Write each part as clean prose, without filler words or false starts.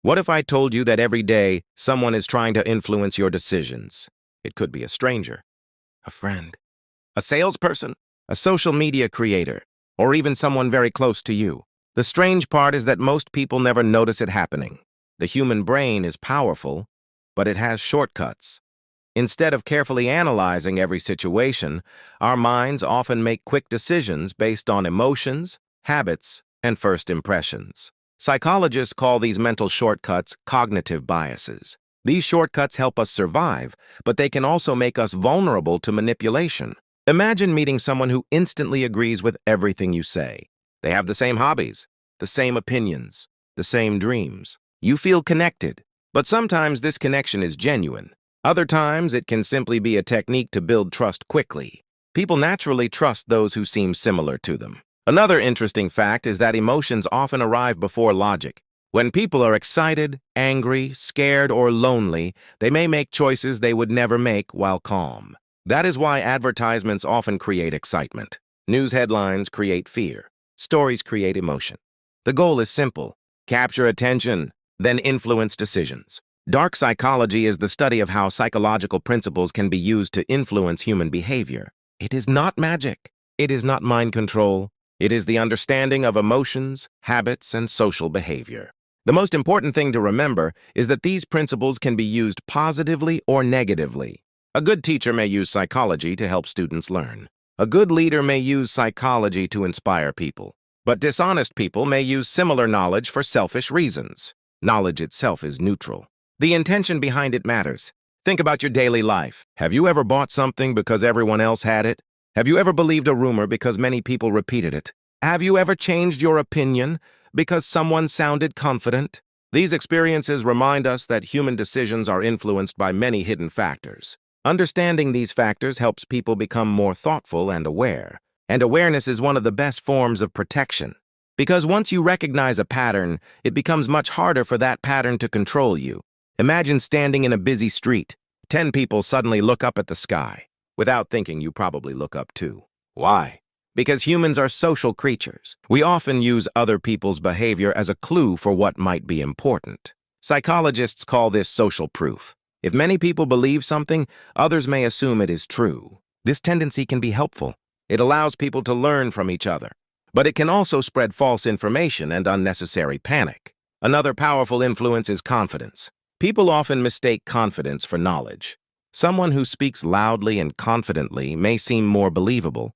What if I told you that every day someone is trying to influence your decisions? It could be a stranger, a friend, a salesperson, a social media creator, or even someone very close to you. The strange part is that most people never notice it happening. The human brain is powerful, but it has shortcuts. Instead of carefully analyzing every situation, our minds often make quick decisions based on emotions, habits, and first impressions. Psychologists call these mental shortcuts cognitive biases. These shortcuts help us survive, but they can also make us vulnerable to manipulation. Imagine meeting someone who instantly agrees with everything you say. They have the same hobbies, the same opinions, the same dreams. You feel connected, but sometimes this connection is genuine. Other times, it can simply be a technique to build trust quickly. People naturally trust those who seem similar to them. Another interesting fact is that emotions often arrive before logic. When people are excited, angry, scared, or lonely, they may make choices they would never make while calm. That is why advertisements often create excitement. News headlines create fear. Stories create emotion. The goal is simple: capture attention, then influence decisions. Dark psychology is the study of how psychological principles can be used to influence human behavior. It is not magic. It is not mind control. It is the understanding of emotions, habits, and social behavior. The most important thing to remember is that these principles can be used positively or negatively. A good teacher may use psychology to help students learn. A good leader may use psychology to inspire people. But dishonest people may use similar knowledge for selfish reasons. Knowledge itself is neutral. The intention behind it matters. Think about your daily life. Have you ever bought something because everyone else had it? Have you ever believed a rumor because many people repeated it? Have you ever changed your opinion because someone sounded confident? These experiences remind us that human decisions are influenced by many hidden factors. Understanding these factors helps people become more thoughtful and aware. And awareness is one of the best forms of protection. Because once you recognize a pattern, it becomes much harder for that pattern to control you. Imagine standing in a busy street. 10 people suddenly look up at the sky. Without thinking, you probably look up too. Why? Because humans are social creatures. We often use other people's behavior as a clue for what might be important. Psychologists call this social proof. If many people believe something, others may assume it is true. This tendency can be helpful. It allows people to learn from each other. But it can also spread false information and unnecessary panic. Another powerful influence is confidence. People often mistake confidence for knowledge. Someone who speaks loudly and confidently may seem more believable,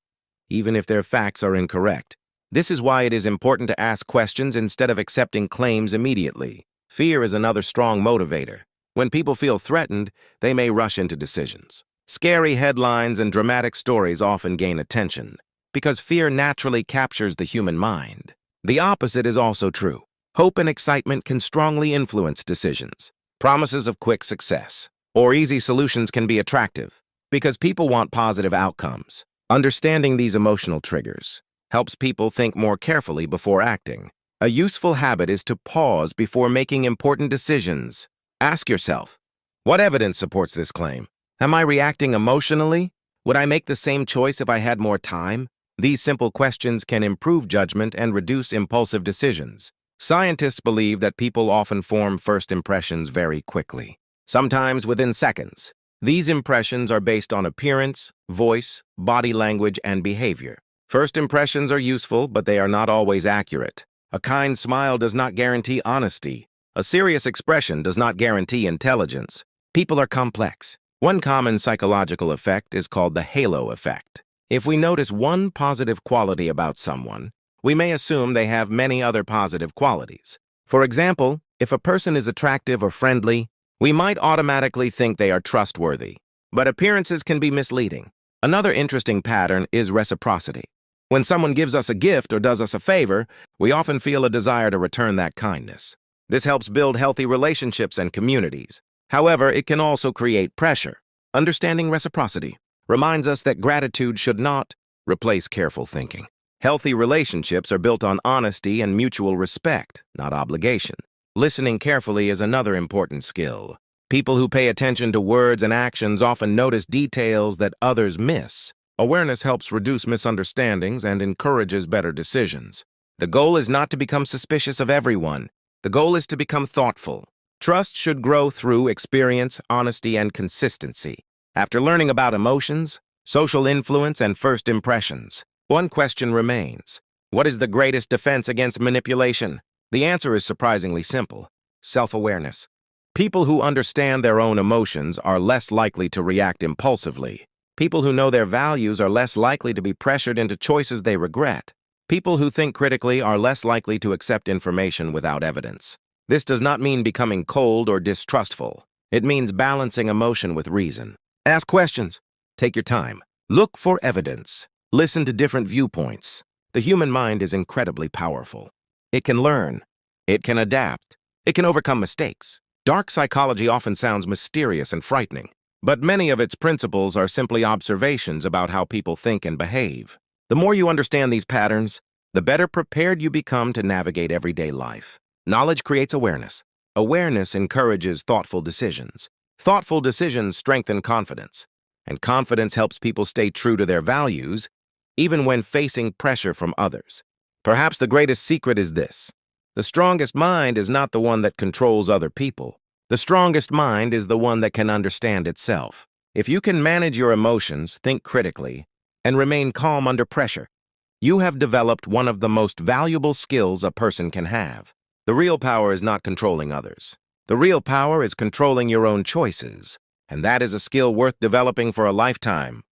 even if their facts are incorrect. This is why it is important to ask questions instead of accepting claims immediately. Fear is another strong motivator. When people feel threatened, they may rush into decisions. Scary headlines and dramatic stories often gain attention, because fear naturally captures the human mind. The opposite is also true. Hope and excitement can strongly influence decisions. Promises of quick success or easy solutions can be attractive because people want positive outcomes. Understanding these emotional triggers helps people think more carefully before acting. A useful habit is to pause before making important decisions. Ask yourself, what evidence supports this claim? Am I reacting emotionally? Would I make the same choice if I had more time? These simple questions can improve judgment and reduce impulsive decisions. Scientists believe that people often form first impressions very quickly, sometimes within seconds. These impressions are based on appearance, voice, body language, and behavior. First impressions are useful, but they are not always accurate. A kind smile does not guarantee honesty. A serious expression does not guarantee intelligence. People are complex. One common psychological effect is called the halo effect. If we notice one positive quality about someone, we may assume they have many other positive qualities. For example, if a person is attractive or friendly, we might automatically think they are trustworthy. But appearances can be misleading. Another interesting pattern is reciprocity. When someone gives us a gift or does us a favor, we often feel a desire to return that kindness. This helps build healthy relationships and communities. However, it can also create pressure. Understanding reciprocity reminds us that gratitude should not replace careful thinking. Healthy relationships are built on honesty and mutual respect, not obligation. Listening carefully is another important skill. People who pay attention to words and actions often notice details that others miss. Awareness helps reduce misunderstandings and encourages better decisions. The goal is not to become suspicious of everyone. The goal is to become thoughtful. Trust should grow through experience, honesty, and consistency. After learning about emotions, social influence, and first impressions, one question remains. What is the greatest defense against manipulation? The answer is surprisingly simple: self-awareness. People who understand their own emotions are less likely to react impulsively. People who know their values are less likely to be pressured into choices they regret. People who think critically are less likely to accept information without evidence. This does not mean becoming cold or distrustful. It means balancing emotion with reason. Ask questions. Take your time. Look for evidence. Listen to different viewpoints. The human mind is incredibly powerful. It can learn. It can adapt. It can overcome mistakes. Dark psychology often sounds mysterious and frightening, but many of its principles are simply observations about how people think and behave. The more you understand these patterns, the better prepared you become to navigate everyday life. Knowledge creates awareness. Awareness encourages thoughtful decisions. Thoughtful decisions strengthen confidence, and confidence helps people stay true to their values, even when facing pressure from others. Perhaps the greatest secret is this: the strongest mind is not the one that controls other people. The strongest mind is the one that can understand itself. If you can manage your emotions, think critically, and remain calm under pressure, you have developed one of the most valuable skills a person can have. The real power is not controlling others. The real power is controlling your own choices, and that is a skill worth developing for a lifetime.